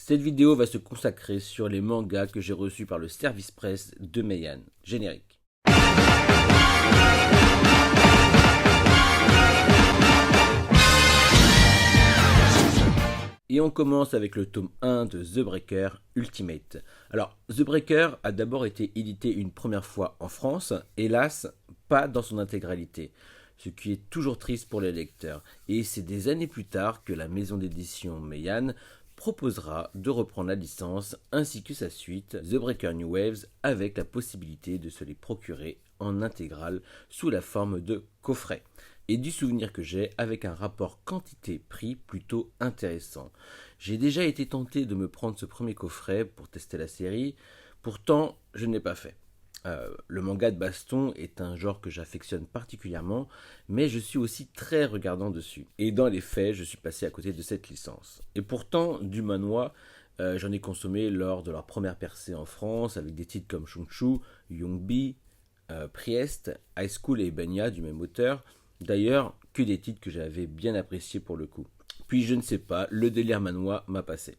Cette vidéo va se consacrer sur les mangas que j'ai reçus par le service presse de Meian. Générique. Et on commence avec le tome 1 de The Breaker Ultimate. Alors, The Breaker a d'abord été édité une première fois en France, hélas, pas dans son intégralité, ce qui est toujours triste pour les lecteurs. Et c'est des années plus tard que la maison d'édition Meian proposera de reprendre la licence ainsi que sa suite, The Breaker New Waves, avec la possibilité de se les procurer en intégrale sous la forme de coffret. Et du souvenir que j'ai avec un rapport quantité-prix plutôt intéressant. J'ai déjà été tenté de me prendre ce premier coffret pour tester la série, pourtant je ne l'ai pas fait. Le manga de baston est un genre que j'affectionne particulièrement, mais je suis aussi très regardant dessus. Et dans les faits, je suis passé à côté de cette licence. Et pourtant, du manhwa, j'en ai consommé lors de leur première percée en France, avec des titres comme Shunchu, Yongbi, Priest, High School et Benya du même auteur. D'ailleurs, que des titres que j'avais bien appréciés pour le coup. Puis je ne sais pas, le délire manhwa m'a passé.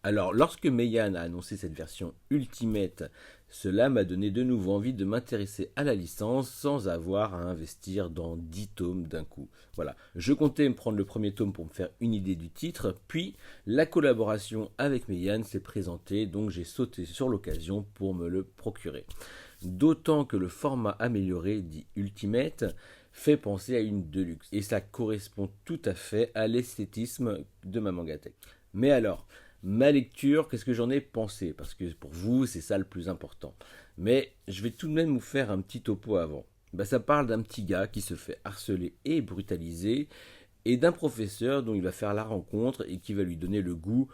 Alors, lorsque Meian a annoncé cette version Ultimate, cela m'a donné de nouveau envie de m'intéresser à la licence sans avoir à investir dans 10 tomes d'un coup. Voilà, je comptais me prendre le premier tome pour me faire une idée du titre, puis la collaboration avec Meian s'est présentée, donc j'ai sauté sur l'occasion pour me le procurer. D'autant que le format amélioré, dit Ultimate, fait penser à une Deluxe, et ça correspond tout à fait à l'esthétisme de ma mangatech. Mais alors, ma lecture, qu'est-ce que j'en ai pensé? Parce que pour vous, c'est ça le plus important. Mais je vais tout de même vous faire un petit topo avant. Ça parle d'un petit gars qui se fait harceler et brutaliser, et d'un professeur dont il va faire la rencontre et qui va lui donner goût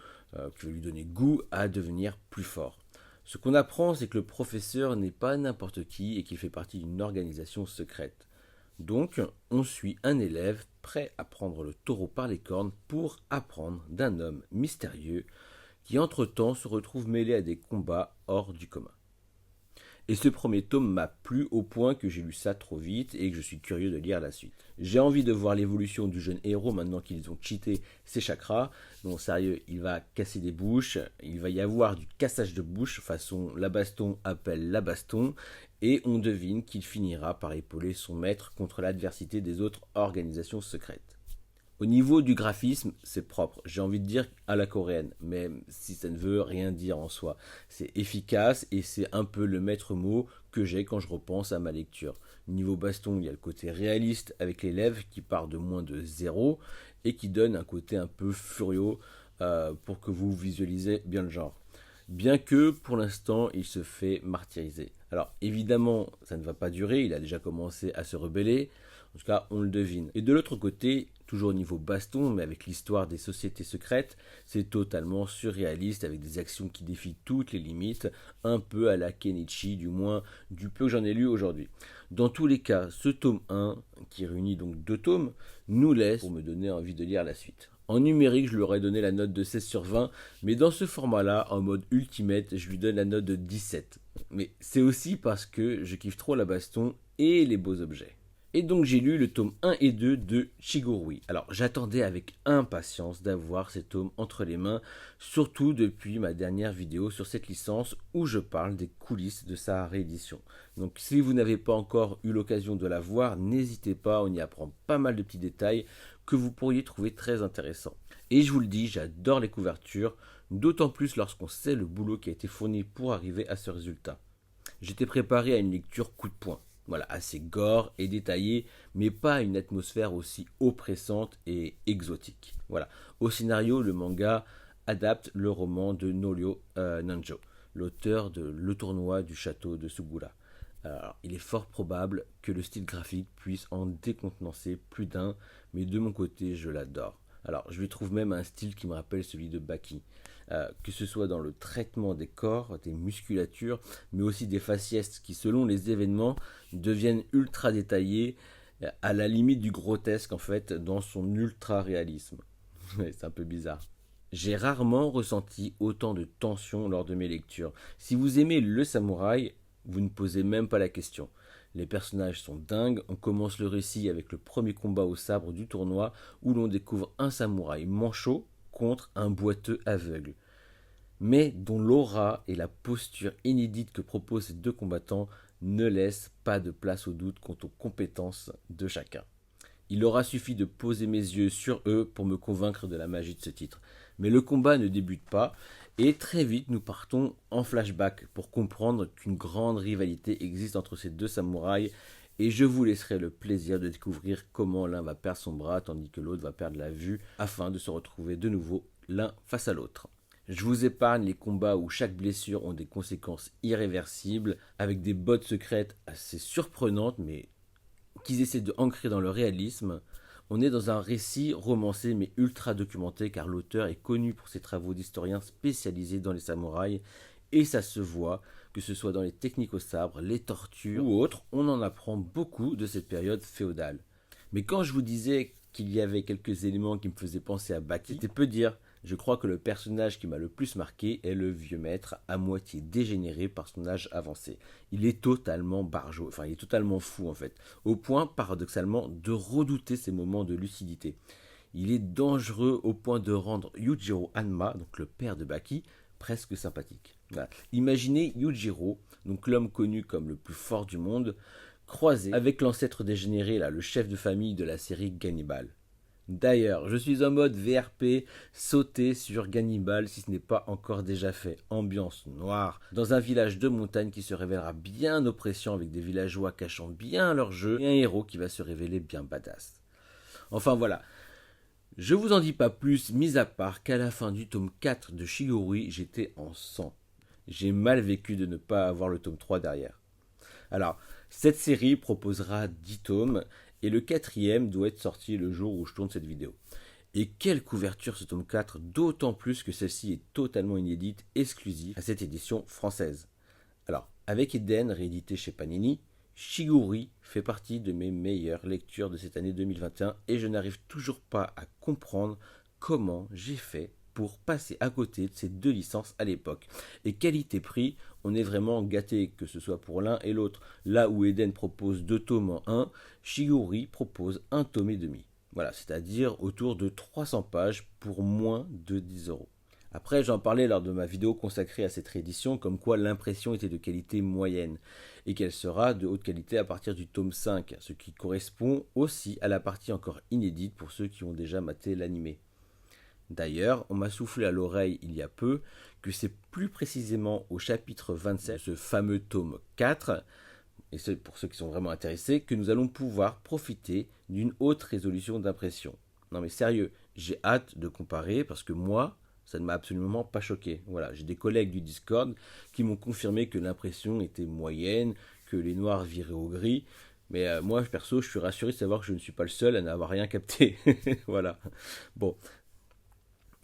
à devenir plus fort. Ce qu'on apprend, c'est que le professeur n'est pas n'importe qui et qu'il fait partie d'une organisation secrète. Donc, on suit un élève prêt à prendre le taureau par les cornes pour apprendre d'un homme mystérieux qui entre-temps se retrouve mêlé à des combats hors du commun. Et ce premier tome m'a plu au point que j'ai lu ça trop vite et que je suis curieux de lire la suite. J'ai envie de voir l'évolution du jeune héros maintenant qu'ils ont cheaté ses chakras. Non, sérieux, il va casser des bouches, il va y avoir du cassage de bouche façon la baston appelle la baston, et on devine qu'il finira par épauler son maître contre l'adversité des autres organisations secrètes. Au niveau du graphisme, c'est propre, j'ai envie de dire à la coréenne, même si ça ne veut rien dire en soi. C'est efficace et c'est un peu le maître mot que j'ai quand je repense à ma lecture. Niveau baston, il y a le côté réaliste avec l'élève qui part de moins de 0 et qui donne un côté un peu furieux pour que vous visualisez bien le genre. Bien que pour l'instant il se fait martyriser. Alors évidemment ça ne va pas durer, il a déjà commencé à se rebeller, en tout cas on le devine. Et de l'autre côté, toujours au niveau baston, mais avec l'histoire des sociétés secrètes, c'est totalement surréaliste avec des actions qui défient toutes les limites, un peu à la Kenichi, du moins du peu que j'en ai lu aujourd'hui. Dans tous les cas, ce tome 1, qui réunit donc 2 tomes, nous laisse pour me donner envie de lire la suite. En numérique, je lui aurais donné la note de 16 sur 20, mais dans ce format-là, en mode Ultimate, je lui donne la note de 17. Mais c'est aussi parce que je kiffe trop la baston et les beaux objets. Et donc j'ai lu le tome 1 et 2 de Shigurui. Alors j'attendais avec impatience d'avoir ces tomes entre les mains, surtout depuis ma dernière vidéo sur cette licence où je parle des coulisses de sa réédition. Donc si vous n'avez pas encore eu l'occasion de la voir, n'hésitez pas, on y apprend pas mal de petits détails que vous pourriez trouver très intéressants. Et je vous le dis, j'adore les couvertures, d'autant plus lorsqu'on sait le boulot qui a été fourni pour arriver à ce résultat. J'étais préparé à une lecture coup de poing. Voilà, assez gore et détaillé, mais pas une atmosphère aussi oppressante et exotique. Voilà. Au scénario, le manga adapte le roman de Norio Nanjo, l'auteur de Le tournoi du château de Sugura. Alors, il est fort probable que le style graphique puisse en décontenancer plus d'un, mais de mon côté, je l'adore. Alors, je lui trouve même un style qui me rappelle celui de Baki. Que ce soit dans le traitement des corps, des musculatures, mais aussi des faciès qui, selon les événements, deviennent ultra détaillés, à la limite du grotesque en fait, dans son ultra réalisme. C'est un peu bizarre. J'ai rarement ressenti autant de tension lors de mes lectures. Si vous aimez le samouraï, vous ne posez même pas la question. Les personnages sont dingues, on commence le récit avec le premier combat au sabre du tournoi où l'on découvre un samouraï manchot contre un boiteux aveugle. mais dont l'aura et la posture inédite que proposent ces deux combattants ne laissent pas de place au doute quant aux compétences de chacun. Il aura suffi de poser mes yeux sur eux pour me convaincre de la magie de ce titre. Mais le combat ne débute pas, et très vite nous partons en flashback pour comprendre qu'une grande rivalité existe entre ces deux samouraïs, et je vous laisserai le plaisir de découvrir comment l'un va perdre son bras tandis que l'autre va perdre la vue afin de se retrouver de nouveau l'un face à l'autre. Je vous épargne les combats où chaque blessure ont des conséquences irréversibles, avec des bottes secrètes assez surprenantes, mais qu'ils essaient de ancrer dans le réalisme. On est dans un récit romancé mais ultra documenté car l'auteur est connu pour ses travaux d'historien spécialisés dans les samouraïs et ça se voit, que ce soit dans les techniques au sabre, les tortures ou autres, on en apprend beaucoup de cette période féodale. Mais quand je vous disais qu'il y avait quelques éléments qui me faisaient penser à Baki, c'était peu dire. Je crois que le personnage qui m'a le plus marqué est le vieux maître, à moitié dégénéré par son âge avancé. Il est totalement barjot, enfin il est totalement fou en fait, au point paradoxalement de redouter ces moments de lucidité. Il est dangereux au point de rendre Yujiro Hanma, donc le père de Baki, presque sympathique. Voilà. Imaginez Yujiro, donc l'homme connu comme le plus fort du monde, croisé avec l'ancêtre dégénéré, là, le chef de famille de la série Gannibal. D'ailleurs, je suis en mode VRP, sauter sur Gannibal si ce n'est pas encore déjà fait. Ambiance noire, dans un village de montagne qui se révélera bien oppressant avec des villageois cachant bien leur jeu et un héros qui va se révéler bien badass. Enfin voilà, je vous en dis pas plus, mis à part qu'à la fin du tome 4 de Shigurui, j'étais en sang. J'ai mal vécu de ne pas avoir le tome 3 derrière. Alors, cette série proposera 10 tomes et le quatrième doit être sorti le jour où je tourne cette vidéo. Et quelle couverture ce tome 4, d'autant plus que celle-ci est totalement inédite, exclusive à cette édition française. Alors, avec Eden, réédité chez Panini, Shigurui fait partie de mes meilleures lectures de cette année 2021 et je n'arrive toujours pas à comprendre comment j'ai fait pour passer à côté de ces deux licences à l'époque. Et qualité-prix, on est vraiment gâté, que ce soit pour l'un et l'autre. Là où Eden propose 2 tomes en 1, Shigurui propose 1 tome et demi. Voilà, c'est-à-dire autour de 300 pages pour moins de 10 euros. Après, j'en parlais lors de ma vidéo consacrée à cette réédition, comme quoi l'impression était de qualité moyenne, et qu'elle sera de haute qualité à partir du tome 5, ce qui correspond aussi à la partie encore inédite pour ceux qui ont déjà maté l'animé. D'ailleurs, on m'a soufflé à l'oreille il y a peu que c'est plus précisément au chapitre 27, ce fameux tome 4, et c'est pour ceux qui sont vraiment intéressés, que nous allons pouvoir profiter d'une haute résolution d'impression. Non mais sérieux, j'ai hâte de comparer parce que moi, ça ne m'a absolument pas choqué. Voilà, j'ai des collègues du Discord qui m'ont confirmé que l'impression était moyenne, que les noirs viraient au gris. Mais moi, perso, je suis rassuré de savoir que je ne suis pas le seul à n'avoir rien capté. Voilà. Bon,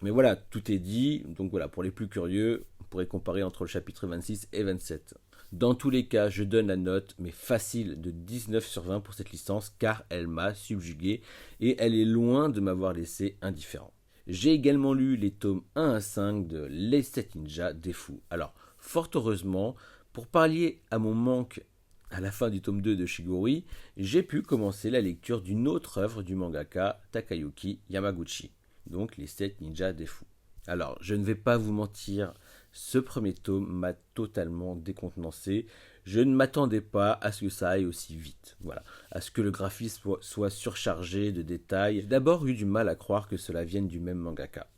mais voilà, tout est dit. Donc voilà, pour les plus curieux, on pourrait comparer entre le chapitre 26 et 27. Dans tous les cas, je donne la note, mais facile, de 19 sur 20 pour cette licence, car elle m'a subjugué et elle est loin de m'avoir laissé indifférent. J'ai également lu les tomes 1 à 5 de Les 7 Ninjas des Fous. Alors, fort heureusement, pour pallier à mon manque à la fin du tome 2 de Shigurui, j'ai pu commencer la lecture d'une autre œuvre du mangaka Takayuki Yamaguchi. Donc les 7 ninjas des fous. Alors, je ne vais pas vous mentir, ce premier tome m'a totalement décontenancé. Je ne m'attendais pas à ce que ça aille aussi vite. Voilà, à ce que le graphisme soit surchargé de détails. J'ai d'abord eu du mal à croire que cela vienne du même mangaka.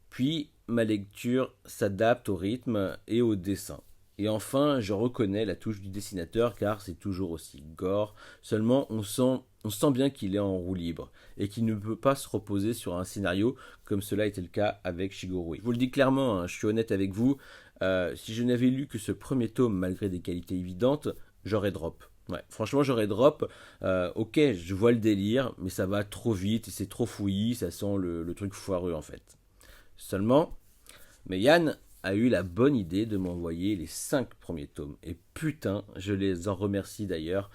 Puis, ma lecture s'adapte au rythme et au dessin. Et enfin, je reconnais la touche du dessinateur car c'est toujours aussi gore. Seulement, on sent bien qu'il est en roue libre et qu'il ne peut pas se reposer sur un scénario comme cela était le cas avec Shigurui. Je vous le dis clairement, hein, je suis honnête avec vous, si je n'avais lu que ce premier tome malgré des qualités évidentes, j'aurais drop. Ouais, franchement, j'aurais drop. Ok, je vois le délire, mais ça va trop vite et c'est trop fouillis, ça sent le truc foireux en fait. Seulement, mais Yann a eu la bonne idée de m'envoyer les 5 premiers tomes. Et putain, je les en remercie d'ailleurs,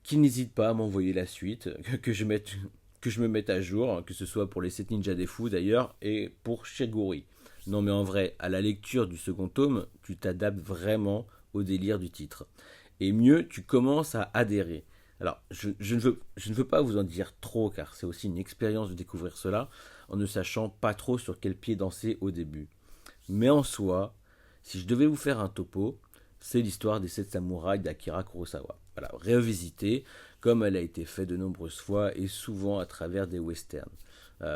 qu'il n'hésite pas à m'envoyer la suite, que je me mette à jour, que ce soit pour les 7 ninjas des fous d'ailleurs, et pour Shigurui. Non mais en vrai, à la lecture du second tome, tu t'adaptes vraiment au délire du titre. Et mieux, tu commences à adhérer. Alors, je ne veux pas vous en dire trop, car c'est aussi une expérience de découvrir cela, en ne sachant pas trop sur quel pied danser au début. Mais en soi, si je devais vous faire un topo, c'est l'histoire des 7 samouraïs d'Akira Kurosawa. Voilà, révisitée comme elle a été faite de nombreuses fois et souvent à travers des westerns.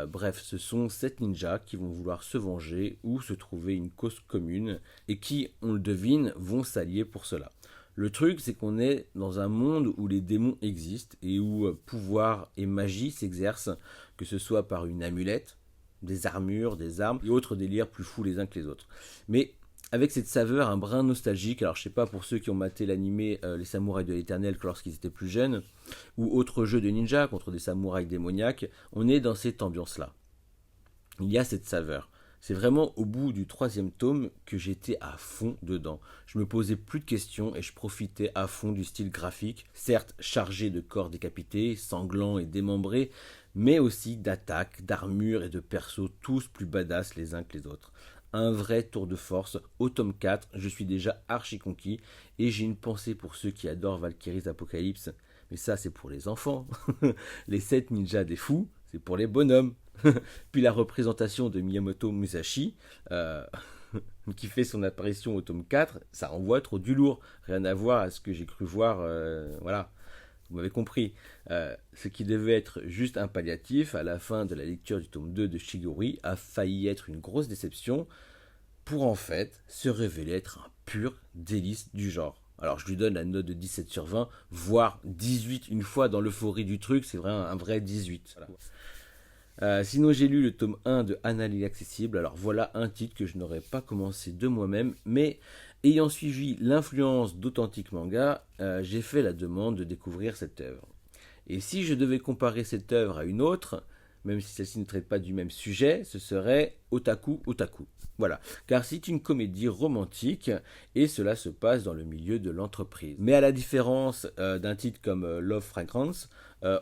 Bref, ce sont 7 ninjas qui vont vouloir se venger ou se trouver une cause commune et qui, on le devine, vont s'allier pour cela. Le truc, c'est qu'on est dans un monde où les démons existent et où pouvoir et magie s'exercent, que ce soit par une amulette, des armures, des armes et autres délires plus fous les uns que les autres. Mais avec cette saveur, un brin nostalgique, alors je sais pas pour ceux qui ont maté l'animé Les Samouraïs de l'Éternel lorsqu'ils étaient plus jeunes, ou autres jeux de ninja contre des samouraïs démoniaques, on est dans cette ambiance-là. Il y a cette saveur. C'est vraiment au bout du 3e tome que j'étais à fond dedans. Je me posais plus de questions et je profitais à fond du style graphique, certes chargé de corps décapités, sanglants et démembrés, mais aussi d'attaques, d'armures et de persos tous plus badass les uns que les autres. Un vrai tour de force. Au tome 4, je suis déjà archi conquis et j'ai une pensée pour ceux qui adorent Valkyrie's Apocalypse. Mais ça, c'est pour les enfants. Les 7 ninjas des fous, c'est pour les bonhommes. Puis la représentation de Miyamoto Musashi, qui fait son apparition au tome 4, ça envoie trop du lourd. Rien à voir à ce que j'ai cru voir. Voilà, vous m'avez compris. Ce qui devait être juste un palliatif à la fin de la lecture du tome 2 de Shigori a failli être une grosse déception pour en fait se révéler être un pur délice du genre. Alors je lui donne la note de 17 sur 20, voire 18 une fois dans l'euphorie du truc, c'est vraiment un vrai 18. Voilà. Sinon j'ai lu le tome 1 de Anna l'Inaccessible, alors voilà un titre que je n'aurais pas commencé de moi-même, mais ayant suivi l'influence d'authentiques mangas, j'ai fait la demande de découvrir cette œuvre. Et si je devais comparer cette œuvre à une autre, même si celle-ci ne traite pas du même sujet, ce serait Otaku Otaku. Voilà, car c'est une comédie romantique et cela se passe dans le milieu de l'entreprise. Mais à la différence d'un titre comme Love Fragrance,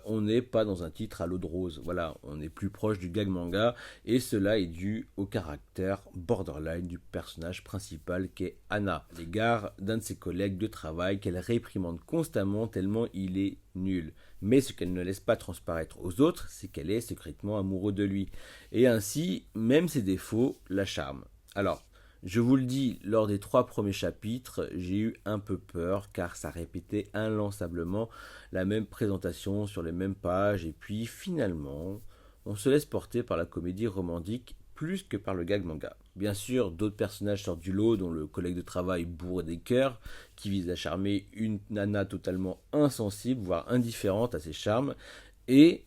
on n'est pas dans un titre à l'eau de rose. Voilà, on est plus proche du gag manga et cela est dû au caractère borderline du personnage principal qu'est Anna, à l'égard d'un de ses collègues de travail qu'elle réprimande constamment tellement il est nul. Mais ce qu'elle ne laisse pas transparaître aux autres, c'est qu'elle est secrètement amoureuse de lui. Et ainsi, même ses défauts la charment. Alors, je vous le dis, lors des 3 premiers chapitres, j'ai eu un peu peur car ça répétait inlassablement la même présentation sur les mêmes pages et puis finalement, on se laisse porter par la comédie romantique plus que par le gag manga. Bien sûr, d'autres personnages sortent du lot, dont le collègue de travail bourré des cœurs, qui vise à charmer une nana totalement insensible, voire indifférente à ses charmes, et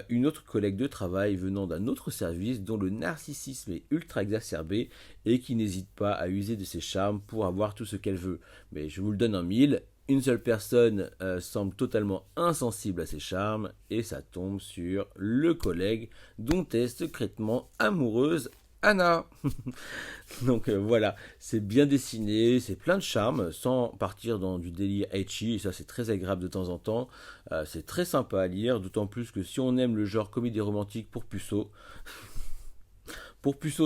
une autre collègue de travail venant d'un autre service dont le narcissisme est ultra exacerbé et qui n'hésite pas à user de ses charmes pour avoir tout ce qu'elle veut. Mais je vous le donne en mille, une seule personne semble totalement insensible à ses charmes et ça tombe sur le collègue dont est secrètement amoureuse Anna. Donc voilà, c'est bien dessiné, c'est plein de charme, sans partir dans du délire ecchi, et ça c'est très agréable de temps en temps. C'est très sympa à lire, d'autant plus que si on aime le genre comédie romantique pour puceau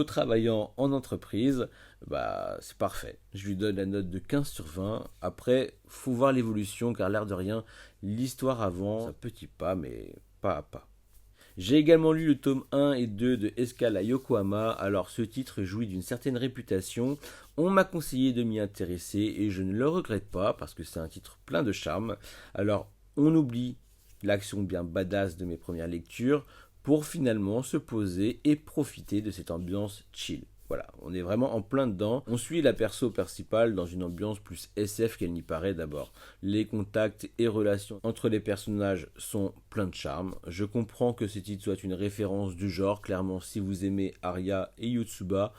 travaillant en entreprise, bah c'est parfait. Je lui donne la note de 15 sur 20. Après, faut voir l'évolution, car l'air de rien, l'histoire avance à petits pas, mais pas à pas. J'ai également lu le tome 1 et 2 de Escale à Yokohama, alors ce titre jouit d'une certaine réputation, on m'a conseillé de m'y intéresser et je ne le regrette pas parce que c'est un titre plein de charme. Alors on oublie l'action bien badass de mes premières lectures pour finalement se poser et profiter de cette ambiance chill. Voilà, on est vraiment en plein dedans. On suit la perso principale dans une ambiance plus SF qu'elle n'y paraît d'abord. Les contacts et relations entre les personnages sont pleins de charme. Je comprends que ce titre soit une référence du genre. Clairement, si vous aimez Arya et Yotsuba,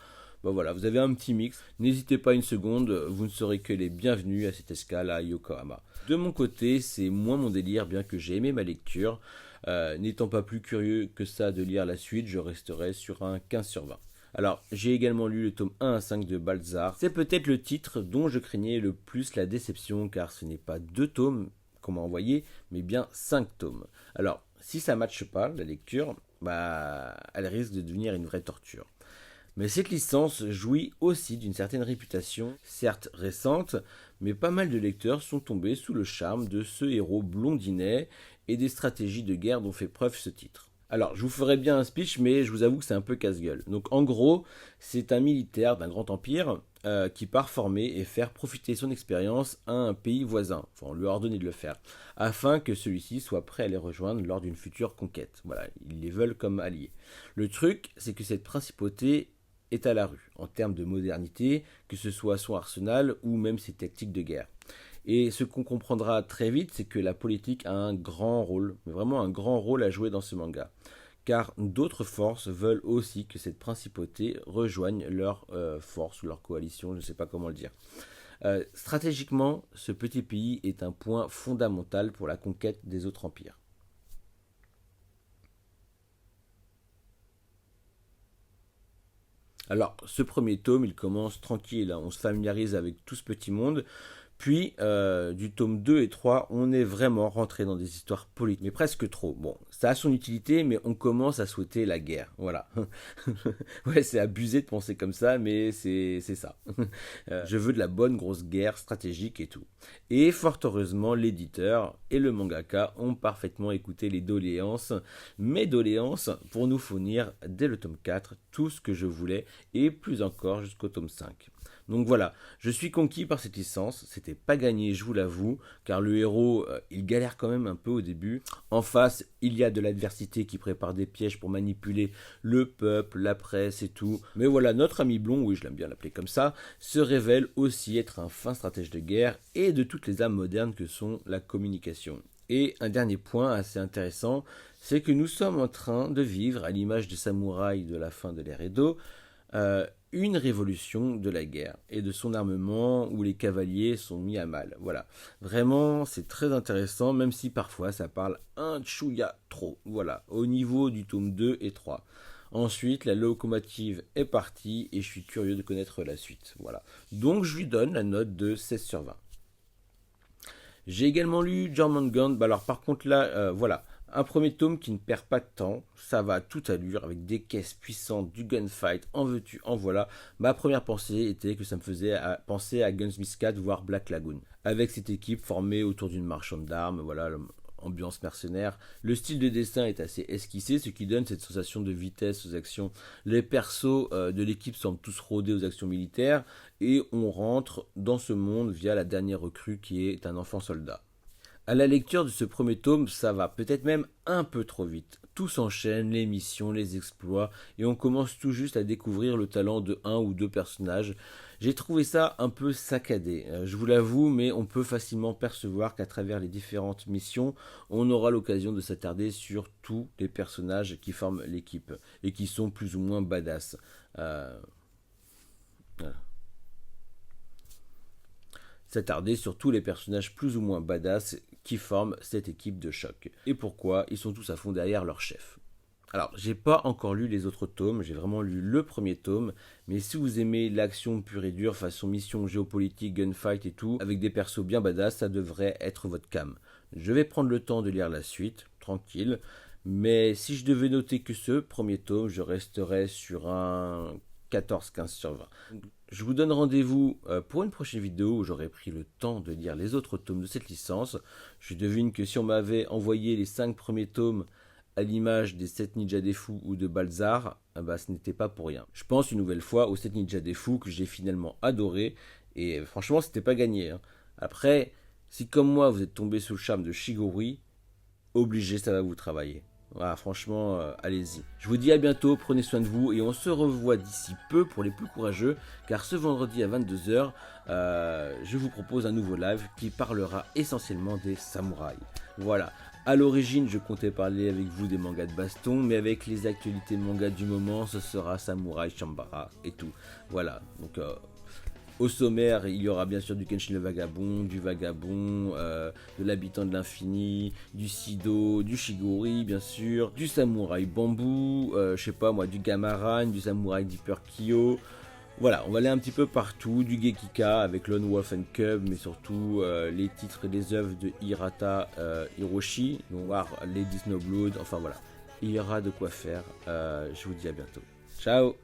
bah voilà, vous avez un petit mix. N'hésitez pas une seconde, vous ne serez que les bienvenus à cette escale à Yokohama. De mon côté, c'est moins mon délire, bien que j'ai aimé ma lecture. N'étant pas plus curieux que ça de lire la suite, je resterai sur un 15 sur 20. Alors, j'ai également lu le tome 1 à 5 de Balzar. C'est peut-être le titre dont je craignais le plus la déception, car ce n'est pas 2 tomes qu'on m'a envoyé, mais bien 5 tomes. Alors, si ça ne matche pas, la lecture, bah, elle risque de devenir une vraie torture. Mais cette licence jouit aussi d'une certaine réputation, certes récente, mais pas mal de lecteurs sont tombés sous le charme de ce héros blondinet et des stratégies de guerre dont fait preuve ce titre. Alors, je vous ferai bien un speech, mais je vous avoue que c'est un peu casse-gueule. Donc, en gros, c'est un militaire d'un grand empire qui part former et faire profiter son expérience à un pays voisin. Enfin, on lui a ordonné de le faire, afin que celui-ci soit prêt à les rejoindre lors d'une future conquête. Voilà, ils les veulent comme alliés. Le truc, c'est que cette principauté est à la rue, en termes de modernité, que ce soit son arsenal ou même ses tactiques de guerre. Et ce qu'on comprendra très vite, c'est que la politique a un grand rôle, mais vraiment un grand rôle à jouer dans ce manga. Car d'autres forces veulent aussi que cette principauté rejoigne leur force ou leur coalition, je ne sais pas comment le dire. Stratégiquement, ce petit pays est un point fondamental pour la conquête des autres empires. Alors, ce premier tome, il commence tranquille, hein, on se familiarise avec tout ce petit monde. Puis, du tome 2 et 3, on est vraiment rentré dans des histoires politiques, mais presque trop. Bon, ça a son utilité, mais on commence à souhaiter la guerre. Voilà. Ouais, c'est abusé de penser comme ça, mais c'est ça. Je veux de la bonne grosse guerre stratégique et tout. Et fort heureusement, l'éditeur et le mangaka ont parfaitement écouté mes doléances, pour nous fournir, dès le tome 4, tout ce que je voulais, et plus encore jusqu'au tome 5. Donc voilà, je suis conquis par cette licence, c'était pas gagné, je vous l'avoue, car le héros, il galère quand même un peu au début. En face, il y a de l'adversité qui prépare des pièges pour manipuler le peuple, la presse et tout. Mais voilà, notre ami Blond, oui je l'aime bien l'appeler comme ça, se révèle aussi être un fin stratège de guerre et de toutes les armes modernes que sont la communication. Et un dernier point assez intéressant, c'est que nous sommes en train de vivre, à l'image des samouraïs de la fin de l'ère Edo, une révolution de la guerre et de son armement où les cavaliers sont mis à mal. Voilà. Vraiment, c'est très intéressant, même si parfois ça parle un chouïa trop. Voilà. Au niveau du tome 2 et 3. Ensuite, la locomotive est partie et je suis curieux de connaître la suite. Voilà. Donc, je lui donne la note de 16/20. J'ai également lu Jormungand. Alors, par contre, là, voilà. Un premier tome qui ne perd pas de temps, ça va à toute allure, avec des caisses puissantes, du gunfight, en veux-tu, en voilà. Ma première pensée était que ça me faisait penser à Gunsmith 4, voire Black Lagoon. Avec cette équipe formée autour d'une marchande d'armes, voilà, ambiance mercenaire. Le style de dessin est assez esquissé, ce qui donne cette sensation de vitesse aux actions. Les persos de l'équipe semblent tous rodés aux actions militaires, et on rentre dans ce monde via la dernière recrue qui est un enfant soldat. À la lecture de ce premier tome, ça va peut-être même un peu trop vite. Tout s'enchaîne, les missions, les exploits, et on commence tout juste à découvrir le talent de un ou deux personnages. J'ai trouvé ça un peu saccadé, je vous l'avoue, mais on peut facilement percevoir qu'à travers les différentes missions, on aura l'occasion de s'attarder sur tous les personnages qui forment l'équipe, et qui sont plus ou moins badass. Voilà. S'attarder sur tous les personnages plus ou moins badass qui forment cette équipe de choc. Et pourquoi ils sont tous à fond derrière leur chef. Alors, j'ai pas encore lu les autres tomes, j'ai vraiment lu le premier tome, mais si vous aimez l'action pure et dure façon mission géopolitique, gunfight et tout, avec des persos bien badass, ça devrait être votre cam. Je vais prendre le temps de lire la suite, tranquille, mais si je devais noter que ce premier tome, je resterais sur un 14-15/20. Je vous donne rendez-vous pour une prochaine vidéo où j'aurai pris le temps de lire les autres tomes de cette licence. Je devine que si on m'avait envoyé les 5 premiers tomes à l'image des 7 ninjas des fous ou de Balzar, bah, ce n'était pas pour rien. Je pense une nouvelle fois aux 7 ninjas des fous que j'ai finalement adoré, et franchement c'était pas gagné, hein. Après, si comme moi vous êtes tombé sous le charme de Shigori, obligé ça va vous travailler. Voilà, franchement, allez-y. Je vous dis à bientôt, prenez soin de vous et on se revoit d'ici peu pour les plus courageux, car ce vendredi à 22h, je vous propose un nouveau live qui parlera essentiellement des samouraïs. Voilà. À l'origine, je comptais parler avec vous des mangas de baston, mais avec les actualités manga du moment, ce sera Samurai Chambara et tout. Voilà. Donc, au sommaire, il y aura bien sûr du Kenshin le Vagabond, du Vagabond, de l'Habitant de l'Infini, du Sido, du Shigori bien sûr, du Samouraï Bambou, je sais pas moi, du Gamaran, du Samouraï Deeper Kyo. Voilà, on va aller un petit peu partout, du Gekika avec Lone Wolf and Cub, mais surtout les titres et les œuvres de Hirata Hiroshi, donc voir Lady Snowblood, enfin voilà, il y aura de quoi faire. Je vous dis à bientôt. Ciao.